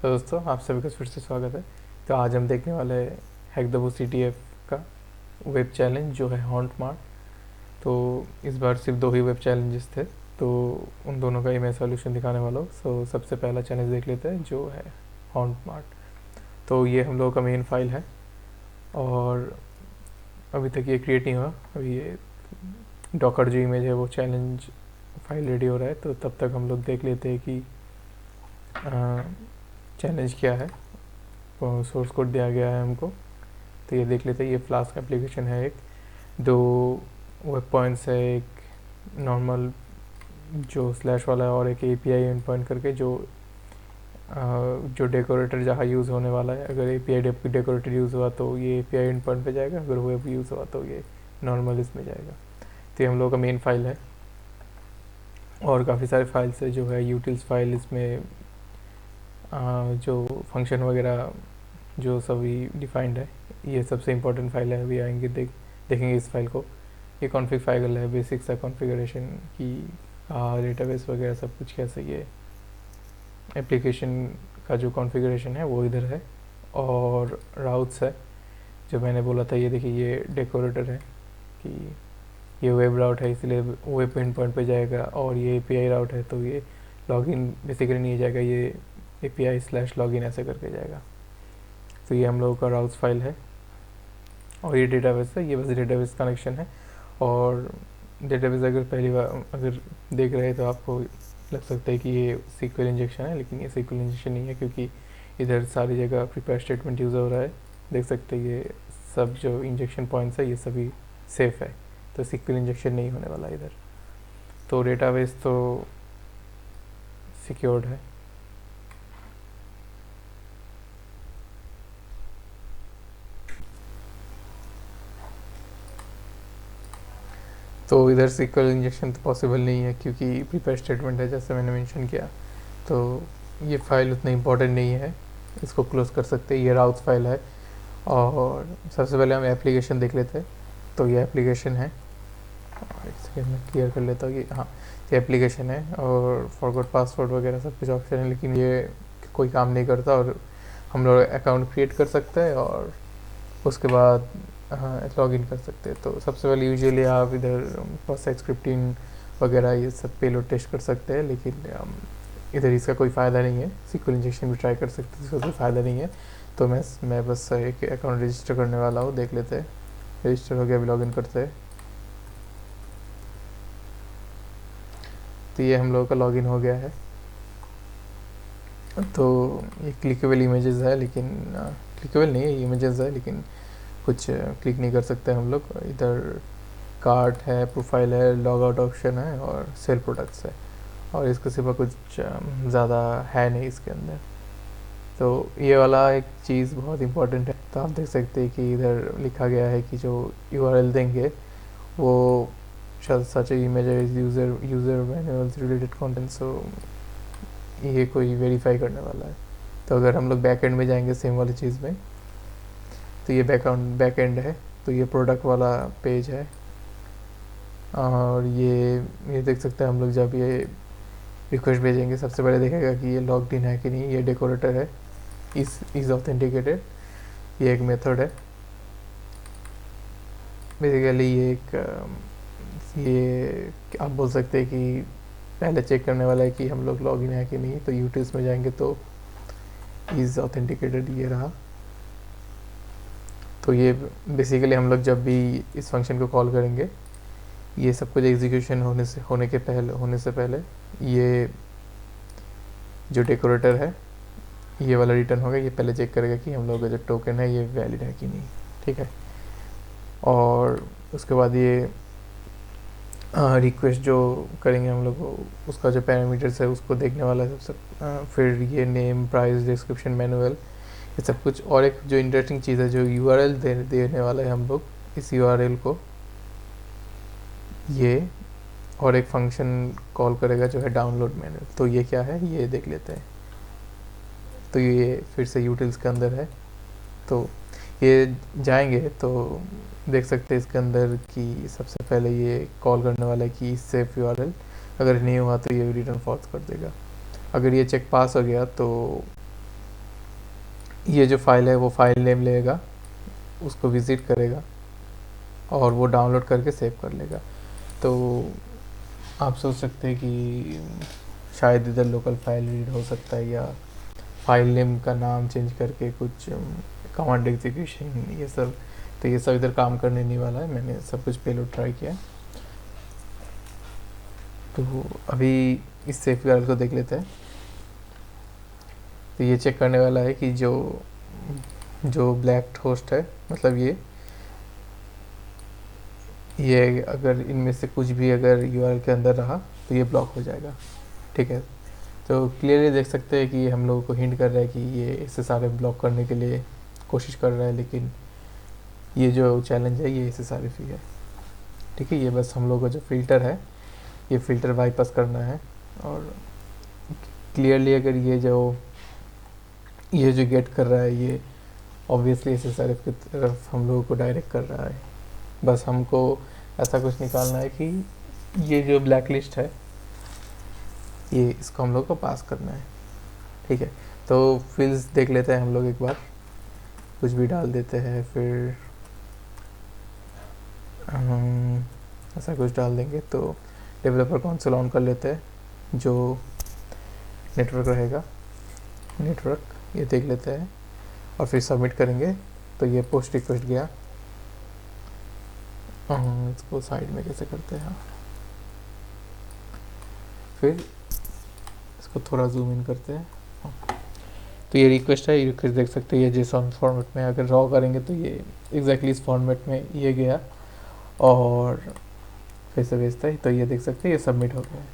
तो दोस्तों आप सभी का फिर से स्वागत है। तो आज हम देखने वाले हैं हैक CTF का वेब चैलेंज जो है हॉन्ट मार्ट। तो इस बार सिर्फ 2 ही वेब चैलेंजेस थे, तो उन दोनों का ही मैं सॉल्यूशन दिखाने वाला हूँ। सो सबसे पहला चैलेंज देख लेते हैं जो है हॉन्ट मार्ट। तो ये हम लोगों का मेन फाइल है और अभी तक ये क्रिएट नहीं हुआ। अभी ये डॉकर जो इमेज है वो चैलेंज फाइल रेडी हो रहा है, तो तब तक हम लोग देख लेते हैं कि चैलेंज क्या है। सोर्स कोड दिया गया है हमको, तो ये देख लेते हैं। ये फ्लास्क एप्लीकेशन है, एक 2 वेब पॉइंट्स है, एक नॉर्मल जो स्लैश वाला है और एक API एंड पॉइंट करके जो डेकोरेटर जहाँ यूज़ होने वाला है। अगर API डेकोरेटर यूज़ हुआ तो ये API एंड पॉइंट पे जाएगा, अगर वेब यूज़ हुआ तो ये नॉर्मल इसमें जाएगा। तो ये हम लोग का मेन फाइल है और काफ़ी सारे फाइल्स है जो है यूटिल्स फाइल। इसमें जो फंक्शन वगैरह जो सभी डिफाइंड है, ये सबसे इम्पोर्टेंट फाइल है। अभी आएंगे देखेंगे इस फाइल को। ये कॉन्फ़िग फाइल है, बेसिक सा कॉन्फ़िगरेशन की डेटाबेस वगैरह सब कुछ कैसे ये एप्लीकेशन का जो कॉन्फ़िगरेशन है वो इधर है। और राउट्स है जो मैंने बोला था, ये देखिए ये डेकोरेटर है कि ये वेब राउट है इसलिए वेब एंड पॉइंट पे जाएगा, और ये API राउट है तो ये लॉगिन बेसिकली नहीं जाएगा, ये API/लॉगिन ऐसे करके जाएगा। तो ये हम लोगों का राउट्स फाइल है और ये डेटाबेस है, ये बस डेटाबेस कनेक्शन है। और डेटाबेस अगर पहली बार अगर देख रहे हैं तो आपको लग सकता है कि ये SQL इंजेक्शन है, लेकिन ये SQL इंजेक्शन नहीं है, क्योंकि इधर सारी जगह प्रिपेयर स्टेटमेंट यूज़ हो रहा है। देख सकते हैं ये सब जो इंजेक्शन पॉइंट्स है ये सभी सेफ है, तो SQL इंजेक्शन नहीं होने वाला इधर। तो डेटाबेस तो सिक्योर्ड है। तो इधर SQL इंजेक्शन तो पॉसिबल नहीं है क्योंकि प्रीपेयर स्टेटमेंट है, जैसे मैंने मेंशन किया। तो ये फाइल उतना इम्पोर्टेंट नहीं है, इसको क्लोज कर सकते हैं। ये राउट्स फाइल है। और सबसे पहले हम एप्लीकेशन देख लेते हैं। तो ये एप्लीकेशन है, एक सेकेंड में क्लियर कर लेता हूँ। ये हाँ, ये एप्लीकेशन है और फॉरगॉट पासवर्ड वगैरह सब कुछ ऑप्शन है, लेकिन ये कोई काम नहीं करता। और हम लोग अकाउंट क्रिएट कर सकते हैं और उसके बाद लॉग इन कर सकते हैं। तो सबसे पहले यूजुअली आप इधर प्रोसेस स्क्रिप्टिंग वगैरह ये सब पेलोड टेस्ट कर सकते हैं, लेकिन इधर इसका कोई फ़ायदा नहीं है। SQL इंजेक्शन भी ट्राई कर सकते हैं, इसका कोई फ़ायदा नहीं है। तो मैं बस एक अकाउंट रजिस्टर करने वाला हूँ, देख लेते हैं। रजिस्टर हो गया, अभी लॉग इन करते हैं। तो ये हम लोगों का लॉगिन हो गया है। तो ये क्लिकेबल इमेजेस है, लेकिन क्लिकेबल नहीं है, इमेजेस है, लेकिन कुछ क्लिक नहीं कर सकते हम लोग। इधर कार्ट है, प्रोफाइल है, लॉग आउट ऑप्शन है और सेल प्रोडक्ट्स है, और इसके सिवा कुछ ज़्यादा है नहीं इसके अंदर। तो ये वाला एक चीज़ बहुत इंपॉर्टेंट है। तो आप देख सकते हैं कि इधर लिखा गया है कि जो URL देंगे वो such image user manuals related content. So ये कोई वेरीफाई करने वाला है। तो अगर हम लोग बैक एंड में जाएंगे सेम वाली चीज़ में, तो ये बैक एंड है। तो ये प्रोडक्ट वाला पेज है। और ये देख सकते हैं हम लोग जब ये रिक्वेस्ट भेजेंगे, सबसे पहले देखेगा कि ये लॉग्ड इन है कि नहीं। ये डेकोरेटर है, इज़ ऑथेंटिकेटेड, ये एक मेथड है। बेसिकली ये आप बोल सकते हैं कि पहले चेक करने वाला है कि हम लोग लॉगिन है कि नहीं। तो यूटिल्स में जाएंगे तो इज़ ऑथेंटिकेटेड ये रहा। तो ये बेसिकली हम लोग जब भी इस फंक्शन को कॉल करेंगे, ये सब कुछ एग्जीक्यूशन होने से पहले ये जो डेकोरेटर है ये वाला रिटर्न होगा। ये पहले चेक करेगा कि हम लोग का जो टोकन है ये वैलिड है कि नहीं, ठीक है। और उसके बाद ये रिक्वेस्ट जो करेंगे हम लोग, उसका जो पैरामीटर्स है उसको देखने वाला है सबसे। फिर ये नेम, प्राइस, डिस्क्रिप्शन, मैनुअल, ये सब कुछ। और एक जो इंटरेस्टिंग चीज़ है, जो URL देने वाला है हम लोग, इस URL को ये और एक फंक्शन कॉल करेगा जो है डाउनलोड मैनुअल। तो ये क्या है ये देख लेते हैं। तो ये फिर से यूटिल्स के अंदर है। तो ये जाएंगे तो देख सकते हैं इसके अंदर कि सबसे पहले ये कॉल करने वाला है कि सेफ URL। अगर नहीं हुआ तो ये रिटर्न फॉल्स कर देगा। अगर ये चेक पास हो गया तो ये जो फाइल है वो फाइल नेम लेगा, उसको विज़िट करेगा और वो डाउनलोड करके सेव कर लेगा। तो आप सोच सकते हैं कि शायद इधर लोकल फाइल रीड हो सकता है, या फाइल नेम का नाम चेंज करके कुछ कमांड एग्जीक्यूशन, ये सब। तो ये सब इधर काम करने नहीं वाला है, मैंने सब कुछ पेलोड ट्राई किया। तो अभी इस सेफ यूआरएल को देख लेते हैं। तो ये चेक करने वाला है कि जो जो ब्लैक होस्ट है, मतलब ये अगर इनमें से कुछ भी अगर यूआरएल के अंदर रहा तो ये ब्लॉक हो जाएगा। ठीक है, तो क्लियरली देख सकते हैं कि हम लोगों को हिंट कर रहा है कि ये इससे सारे ब्लॉक करने के लिए कोशिश कर रहा है, लेकिन ये जो चैलेंज है ये इससे सारे फ्री है। ठीक है, ये बस हम लोग का जो फ़िल्टर है ये फ़िल्टर बाईपास करना है। और क्लियरली अगर ये जो गेट कर रहा है ये ऑब्वियसली SSRF की तरफ हम लोगों को डायरेक्ट कर रहा है। बस हमको ऐसा कुछ निकालना है कि ये जो ब्लैक लिस्ट है ये इसको हम लोग को पास करना है। ठीक है, तो फिल्स देख लेते हैं हम लोग एक बार, कुछ भी डाल देते हैं, फिर ऐसा कुछ डाल देंगे। तो डेवलपर कंसोल ऑन कर लेते हैं, जो नेटवर्क रहेगा नेटवर्क ये देख लेते हैं और फिर सबमिट करेंगे। तो ये पोस्ट रिक्वेस्ट गया। इसको साइड में कैसे करते हैं, फिर इसको थोड़ा जूम इन करते हैं। तो ये रिक्वेस्ट है, ये रिक्वेस्ट देख सकते हैं ये जेसॉन फॉर्मेट में, अगर रॉ करेंगे तो ये एग्जैक्टली इस फॉर्मेट में ये गया और फिर से भेजता है। तो ये देख सकते हैं ये सबमिट हो गया है।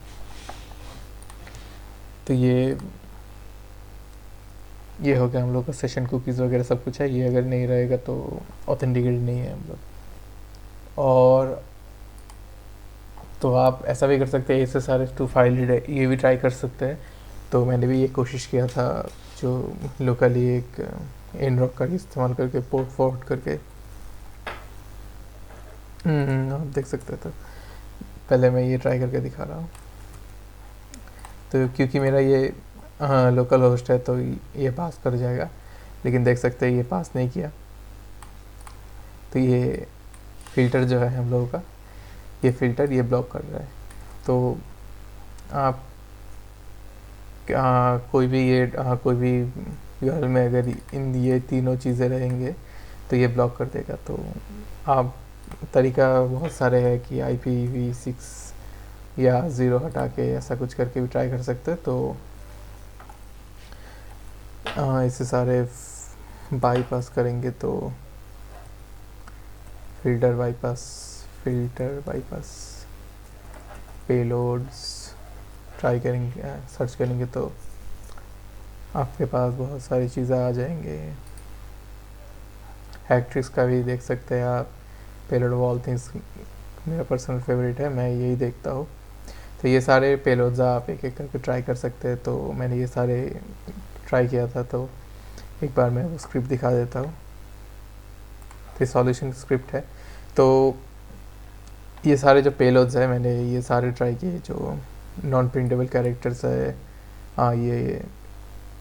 तो ये हो गया हम लोग का सेशन कुकीज़ वगैरह सब कुछ है। ये अगर नहीं रहेगा तो ऑथेंटिकेटेड नहीं है हम लोग। और तो आप ऐसा भी कर सकते हैं, SSRF2 फाइल ये भी ट्राई कर सकते हैं। तो मैंने भी ये कोशिश किया था, जो लोकली एक इनरॉक का इस्तेमाल करके पोर्ट फॉरवर्ड करके आप देख सकते हैं। तो पहले मैं ये ट्राई करके दिखा रहा हूँ। तो क्योंकि मेरा ये लोकल होस्ट है तो ये पास कर जाएगा, लेकिन देख सकते हैं ये पास नहीं किया। तो ये फ़िल्टर जो है हम लोगों का, ये फ़िल्टर ये ब्लॉक कर रहा है। तो आप कोई भी यूआरएल में अगर ये तीनों चीज़ें रहेंगे तो ये ब्लॉक कर देगा। तो आप तरीका बहुत सारे हैं कि IPv6 या 0 हटा के ऐसा कुछ करके भी ट्राई कर सकते हैं। तो इससे सारे बाईपास करेंगे तो फिल्टर बाईपास पेलोड्स ट्राई करेंगे, सर्च करेंगे तो आपके पास बहुत सारी चीज़ें आ जाएंगे। हैक्ट्रिक्स का भी देख सकते हैं आप, पेलोड ऑफ ऑल थिंग्स मेरा पर्सनल फेवरेट है, मैं यही देखता हूँ। तो ये सारे पेलोड्स आप एक एक करके ट्राई कर सकते हैं। तो मैंने ये सारे ट्राई किया था, तो एक बार मैं वो स्क्रिप्ट दिखा देता हूँ। तो सॉल्यूशन स्क्रिप्ट है। तो ये सारे जो पेलोड्स हैं मैंने ये सारे ट्राई किए, जो नॉन प्रिंटेबल कैरेक्टर्स है। ये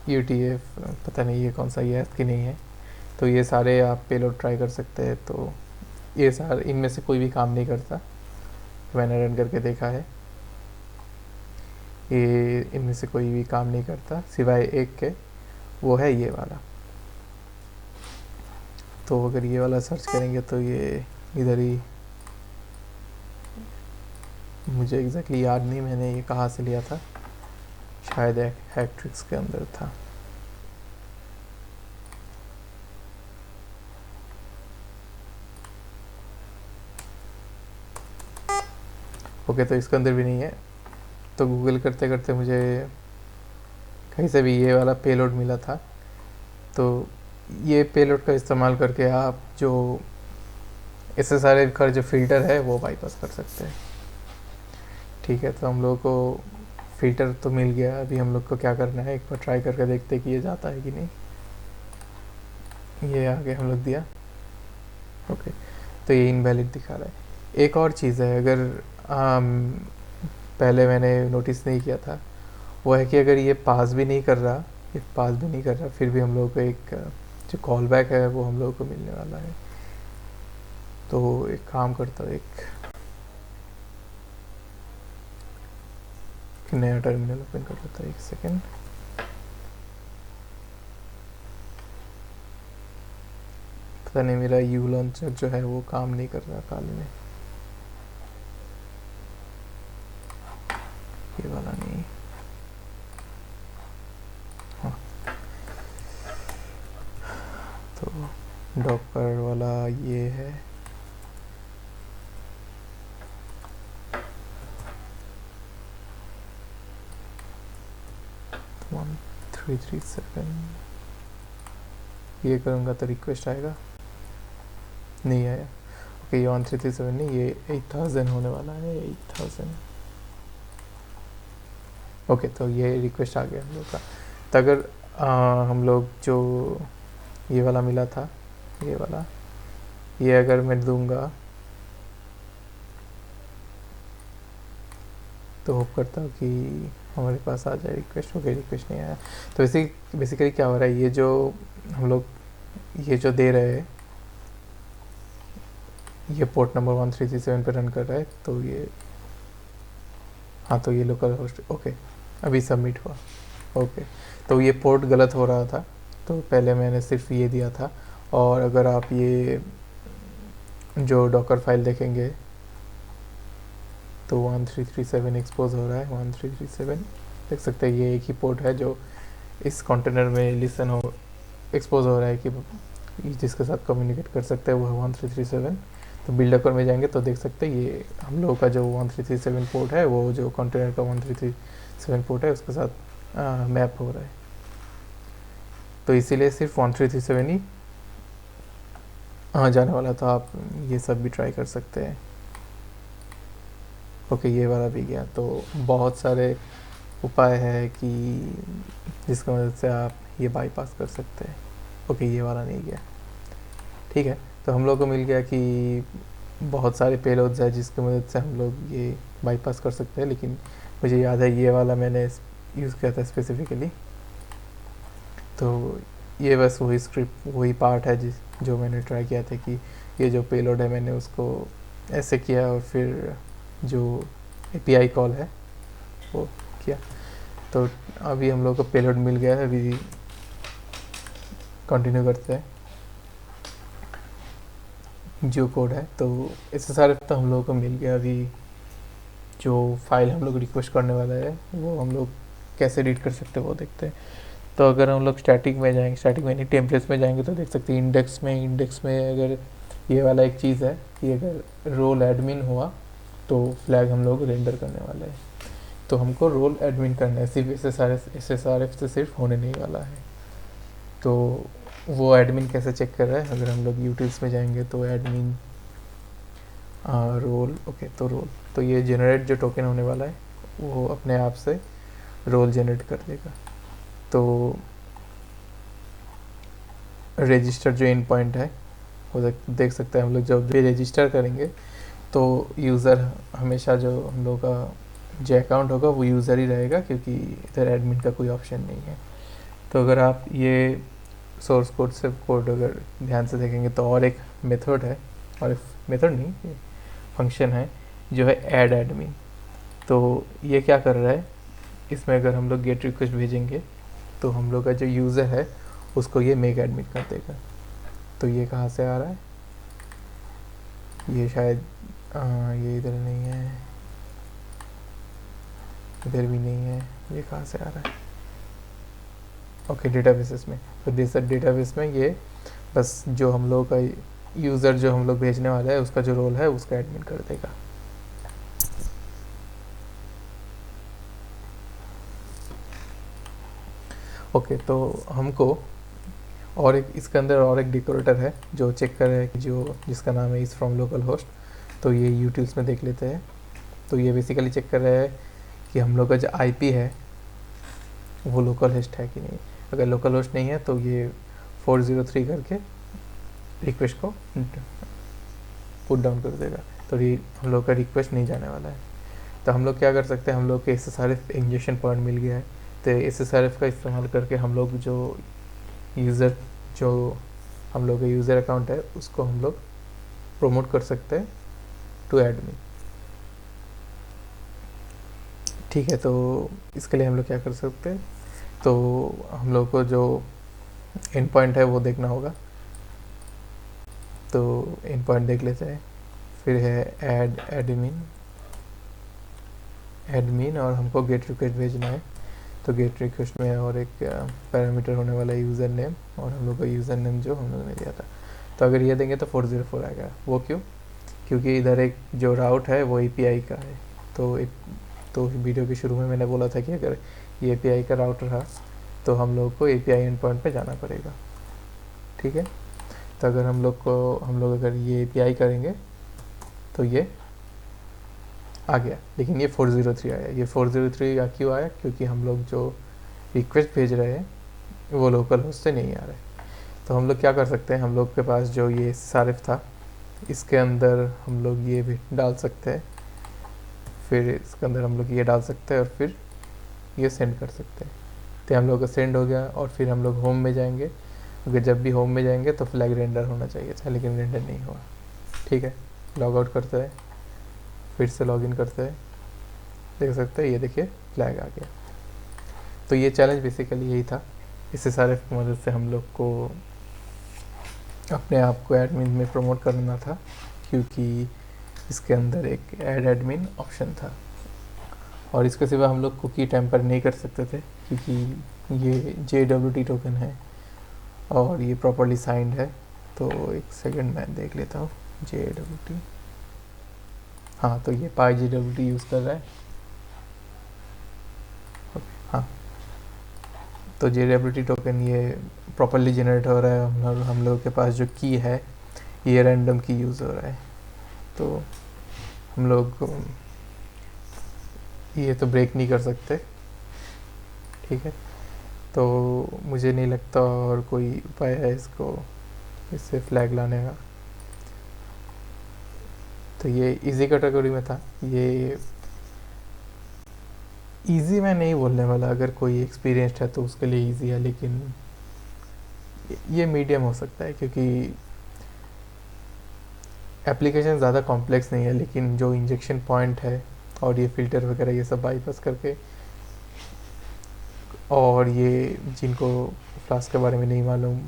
UTF पता नहीं ये कौन सा, ये कि नहीं है। तो ये सारे आप पेलोड ट्राई कर सकते हैं। तो ये सारे इनमें से कोई भी काम नहीं करता, तो मैंने रन करके देखा है। ये इनमें से कोई भी काम नहीं करता सिवाय एक के, वो है ये वाला। तो अगर ये वाला सर्च करेंगे तो ये इधर ही, मुझे एग्जैक्टली याद नहीं मैंने ये कहाँ से लिया था, शायद हैक्ट्रिक्स के अंदर था। ओके, तो इसके अंदर भी नहीं है। तो गूगल करते करते मुझे कहीं से भी ये वाला पेलोड मिला था। तो ये पेलोड का इस्तेमाल करके आप जो SSRF का जो फ़िल्टर है वो बाईपास कर सकते हैं। ठीक है, तो हम लोग को फ़िल्टर तो मिल गया। अभी हम लोग को क्या करना है, एक बार ट्राई करके देखते हैं कि ये जाता है कि नहीं। ये आगे हम लोग दिया, ओके, तो ये इनवैलिड दिखा रहा है। एक और चीज़ है, अगर पहले मैंने नोटिस नहीं किया था, वो है कि अगर ये पास भी नहीं कर रहा फिर भी हम लोग को एक जो कॉल बैक है वो हम लोगों को मिलने वाला है। तो एक काम करता हूँ, एक नया टर्मिनल ओपन कर लेता है, एक सेकेंड। पता नहीं मेरा यू लॉन्चर जो है वो काम नहीं कर रहा काल में, ये वाला नहीं। हाँ, तो डॉकर वाला ये है। तो 1337 ये करूँगा तो रिक्वेस्ट आएगा, नहीं आया। ओके, ये 1337 नहीं, ये 8000 होने वाला है, 8000। ओके, तो ये रिक्वेस्ट आ गया हम लोग का। तो अगर हम लोग जो ये वाला मिला था, ये वाला, ये अगर मैं दूंगा तो होप करता हूँ कि हमारे पास आ जाए रिक्वेस्ट। ओके, रिक्वेस्ट नहीं आया। तो बेसिकली क्या हो रहा है, ये जो हम लोग ये जो दे रहे हैं, ये पोर्ट नंबर 1337 पे रन कर रहा है। तो ये, हाँ, तो ये लोकल होस्ट, ओके, अभी सबमिट हुआ। ओके, तो ये पोर्ट गलत हो रहा था, तो पहले मैंने सिर्फ ये दिया था। और अगर आप ये जो डॉकर फाइल देखेंगे तो 1337 एक्सपोज हो रहा है, 1337 देख सकते हैं। ये एक ही पोर्ट है जो इस कंटेनर में लिसन हो एक्सपोज हो रहा है कि जिसके साथ कम्युनिकेट कर सकते हैं वो है 1337। तो बिल्डकर में जाएंगे तो देख सकते हैं ये हम लोगों का जो 1337 पोर्ट है, वो जो कंटेनर का 1337 पोर्ट है उसके साथ मैप हो रहा है। तो इसीलिए सिर्फ 1337 ही जाने वाला था। आप ये सब भी ट्राई कर सकते हैं। ओके, ये वाला भी गया। तो बहुत सारे उपाय है कि जिसकी मदद से आप ये बाईपास कर सकते हैं। ओके, ये वाला नहीं गया, ठीक है। तो हम लोग को मिल गया कि बहुत सारे पेलोड्स है जिसकी मदद से हम लोग ये बाईपास कर सकते हैं। लेकिन मुझे याद है ये वाला मैंने यूज़ किया था स्पेसिफिकली। तो ये बस वही स्क्रिप्ट, वही पार्ट है जो मैंने ट्राई किया था कि ये जो पेलोड है मैंने उसको ऐसे किया और फिर जो API कॉल है वो किया। तो अभी हम लोग को पेलोड मिल गया है। अभी कंटिन्यू करते हैं। जो कोड है तो इससे सारे तो हम लोगों को मिल गया। अभी जो फाइल हम लोग रिक्वेस्ट करने वाला है वो हम लोग कैसे रीड कर सकते हैं वो देखते हैं। तो अगर हम लोग स्टैटिक में जाएंगे, स्टैटिक में नहीं टेम्पलेट्स में जाएंगे तो देख सकते हैं इंडेक्स में अगर ये वाला एक चीज़ है कि अगर रोल एडमिन हुआ तो फ्लैग हम लोग रेंडर करने वाले हैं। तो हमको रोल एडमिन करना है, सिर्फ SSRF से सिर्फ होने नहीं वाला है। तो वो एडमिन कैसे चेक कर रहा है, अगर हम लोग यूटिल्स में जाएंगे तो एडमिन रोल, ओके, तो रोल, तो ये जनरेट जो टोकन होने वाला है वो अपने आप से रोल जनरेट कर देगा। तो रजिस्टर जो इन पॉइंट है वो देख सकते हैं हम लोग। जब भी रजिस्टर करेंगे तो यूज़र हमेशा जो हम लोग का जो अकाउंट होगा वो यूज़र ही रहेगा, क्योंकि इधर एडमिन का कोई ऑप्शन नहीं है। तो अगर आप ये सोर्स कोड से कोड अगर ध्यान से देखेंगे तो और एक मेथड है, और एक मेथड नहीं, फंक्शन है जो है ऐड एडमिन। तो ये क्या कर रहा है, इसमें अगर हम लोग गेट रिक्वेस्ट भेजेंगे तो हम लोग का जो यूज़र है उसको ये मेक एडमिन कर देगा। तो ये कहाँ से आ रहा है, ये शायद ये इधर नहीं है, इधर भी नहीं है, ये कहाँ से आ रहा है, ओके, डेटाबेसेस में। तो डेटाबेस में ये बस जो हम लोग का यूज़र जो हम लोग भेजने वाला है उसका जो रोल है उसका एडमिन कर देगा। ओके, तो हमको और एक इसके अंदर और एक डेकोरेटर है जो चेक कर रहा है कि जो जिसका नाम है इज़ फ्रॉम लोकल होस्ट। तो ये यूटिल्स में देख लेते हैं। तो ये बेसिकली चेक कर रहा है कि हम लोग का जो IP है वो लोकल होस्ट है कि नहीं। अगर लोकल होस्ट नहीं है तो ये 403 करके रिक्वेस्ट को पुट डाउन कर देगा। तो ये हम लोग का रिक्वेस्ट नहीं जाने वाला है। तो हम लोग क्या कर सकते हैं, हम लोग के SSRF इंजेक्शन पॉइंट मिल गया है। तो SSRF का इस्तेमाल करके हम लोग जो यूज़र जो हम लोग का यूज़र अकाउंट है उसको हम लोग प्रमोट कर सकते हैं टू एडमिन। ठीक है, तो इसके लिए हम लोग क्या कर सकते हैं, तो हम लोग को जो एंड पॉइंट है वो देखना होगा। तो एंड पॉइंट देख लेते हैं। फिर है ऐड एडमिन और हमको गेट रिक्वेस्ट भेजना है। तो गेट रिक्वेस्ट में और एक पैरामीटर होने वाला है यूज़र नेम, और हम लोग का यूज़र नेम जो हम लोगों ने दिया था। तो अगर ये देंगे तो 404 आएगा। वो क्यों? क्योंकि इधर एक जो राउट है वो एपीआई का है। तो वीडियो के शुरू में मैंने बोला था कि अगर ये एपीआई का राउट रहा तो हम लोग को एपीआई एंड पॉइंट पे जाना पड़ेगा। ठीक है, तो अगर हम लोग अगर ये एपीआई करेंगे तो ये आ गया, लेकिन ये 403 आया। ये 403 क्यों आया? क्योंकि हम लोग जो रिक्वेस्ट भेज रहे हैं वो लोकल होस्ट से नहीं आ रहे। तो हम लोग क्या कर सकते हैं, हम लोग के पास जो ये सारिफ था इसके अंदर हम लोग ये भी डाल सकते हैं, फिर इसके अंदर हम लोग ये डाल सकते हैं और फिर ये सेंड कर सकते हैं। तो हम लोग का सेंड हो गया और फिर हम लोग होम में जाएंगे। अगर जब भी होम में जाएंगे तो फ्लैग रेंडर होना चाहिए था, लेकिन रेंडर नहीं हुआ। ठीक है, लॉग आउट करते हैं, फिर से लॉगिन करते हैं, देख सकते हैं ये देखिए फ्लैग आ गया। तो ये चैलेंज बेसिकली यही था। इससे सारे की मदद से हम लोग को अपने आप को एडमिन में प्रमोट करना था, क्योंकि इसके अंदर एक ऐड एडमिन ऑप्शन था। और इसके सिवा हम लोग कुकी टेम्पर नहीं कर सकते थे, क्योंकि ये JWT टोकन है और ये प्रॉपर्ली साइंड है। तो एक सेकंड मैं देख लेता हूँ। JWT, हाँ, तो ये PyJWT यूज़ कर रहा है। हाँ, तो JWT टोकन ये प्रॉपर्ली जनरेट हो रहा है और हम लोग के पास जो की है ये रैंडम की यूज़ हो रहा है। तो हम लोग ये तो ब्रेक नहीं कर सकते। ठीक है, तो मुझे नहीं लगता और कोई उपाय है इससे फ्लैग लाने का। तो ये इजी कैटेगरी में था। ये इजी मैं नहीं बोलने वाला, अगर कोई एक्सपीरियंस्ड है तो उसके लिए इजी है, लेकिन ये मीडियम हो सकता है, क्योंकि एप्लीकेशन ज़्यादा कॉम्प्लेक्स नहीं है। लेकिन जो इंजेक्शन पॉइंट है और ये फ़िल्टर वगैरह ये सब बाईपास करके, और ये जिनको फ्लास्क के बारे में नहीं मालूम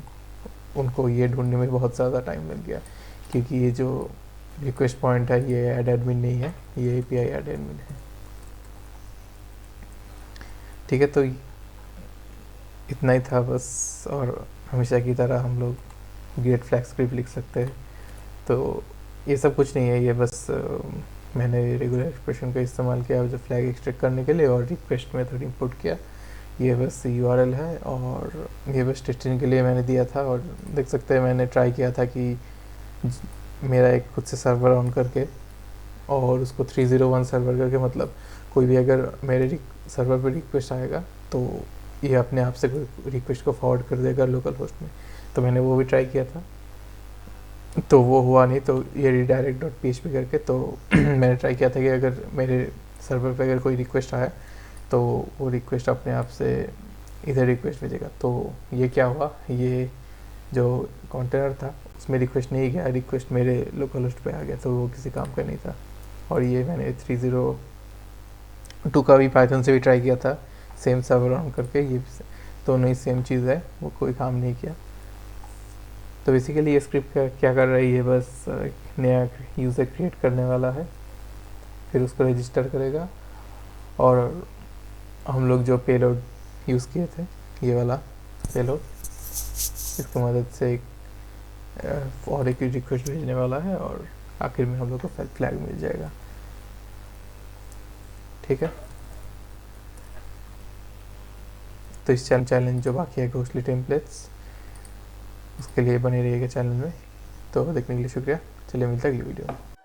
उनको ये ढूंढने में बहुत ज़्यादा टाइम लग गया, क्योंकि ये जो रिक्वेस्ट पॉइंट है ये ऐड एडमिन नहीं है, ये एपीआई ऐड एडमिन है। ठीक है, तो इतना ही था बस। और हमेशा की तरह हम लोग गेट फ्लैग स्क्रिप्ट लिख सकते हैं। तो ये सब कुछ नहीं है, ये बस मैंने रेगुलर एक्सप्रेशन का इस्तेमाल किया जो फ्लैग एक्सट्रैक्ट करने के लिए, और रिक्वेस्ट मेथड इंपोर्ट किया। ये बस यूआरएल है और ये बस टेस्टिंग के लिए मैंने दिया था। और देख सकते हैं मैंने ट्राई किया था कि मेरा एक खुद से सर्वर ऑन करके और उसको 301 सर्वर करके, मतलब कोई भी अगर मेरे सर्वर पे रिक्वेस्ट आएगा तो ये अपने आप से रिक्वेस्ट को फॉरवर्ड कर देगा लोकल होस्ट में। तो मैंने वो भी ट्राई किया था, तो वो हुआ नहीं। तो ये redirect.php करके, तो मैंने ट्राई किया था कि अगर मेरे सर्वर पे अगर कोई रिक्वेस्ट आया तो वो रिक्वेस्ट अपने आप से इधर रिक्वेस्ट भेजेगा। तो ये क्या हुआ, ये जो कंटेनर था उसमें रिक्वेस्ट नहीं गया, रिक्वेस्ट मेरे लोकल होस्ट पे आ गया, तो वो किसी काम का नहीं था। और ये मैंने 302 का भी पाइथन से भी ट्राई किया था, सेम सर्वर ऑन करके। ये दोनों ही सेम चीज़ है, वो कोई काम नहीं किया। तो बेसिकली ये स्क्रिप्ट क्या कर रही है, बस नया यूज़र क्रिएट करने वाला है, फिर उसको रजिस्टर करेगा। और हम लोग जो पेलोड यूज़ किए थे, ये वाला पेलोड, इसकी मदद से और एक रिक्वेस्ट भेजने वाला है और आखिर में हम लोग को फ्लैग मिल जाएगा। ठीक है, तो इस चैलेंज जो बाकी है घोस्टली टेम्पलेट्स, उसके लिए बने रहिएगा चैनल में। तो देखने के लिए शुक्रिया। चलिए मिलता है अगली वीडियो में।